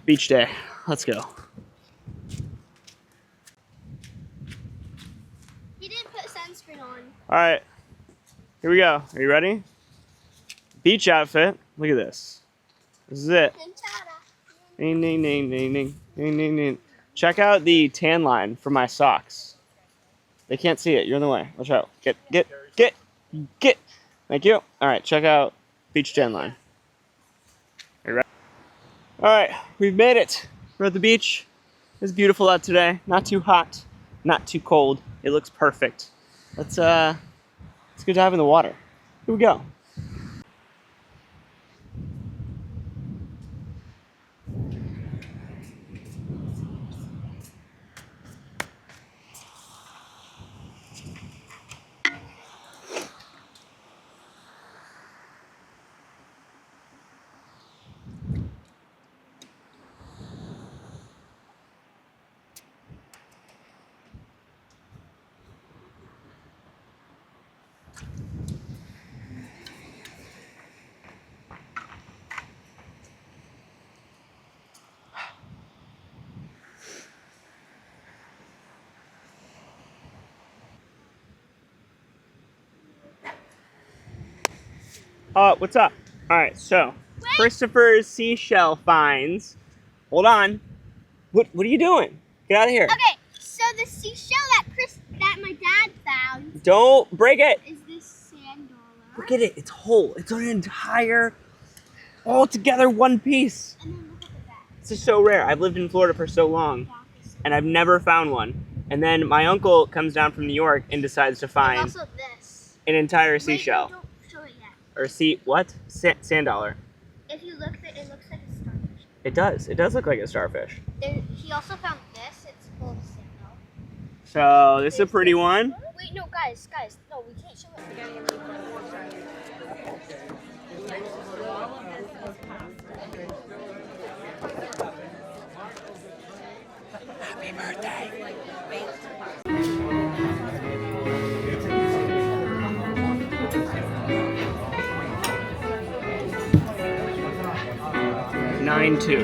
Beach day. Let's go. He didn't put sunscreen on. All right, here we go. Are you ready? Beach outfit. Look at this. This is it. Ding, ding, ding, ding, ding, ding, ding, ding. Check out the tan line for my socks. They can't see it. You're in the way. Watch out. Get. Thank you. All right, check out beach tan line. Are you ready? All right, we've made it. We're at the beach. It's beautiful out today. Not too hot, not too cold. It looks perfect. Let's go dive in the water. Here we go. What's up? All right, so Christopher's seashell finds. Hold on. What are you doing? Get out of here. Okay, so the seashell that my dad found. Don't break it. Is this sand dollar? Look at it. It's whole. It's an entire, all together one piece. And then look at the back. This is so rare. I've lived in Florida for so long, and I've never found one. And then my uncle comes down from New York and decides to find There's also this. an entire Wait, seashell. don't show it yet. Or what? Sand dollar. If you look, it looks like a starfish. It does. It does look like a starfish. He also found this. It's full of sand dollar. So this is a pretty one. Wait, no, guys, no, we can't show it. Happy birthday. Nine two.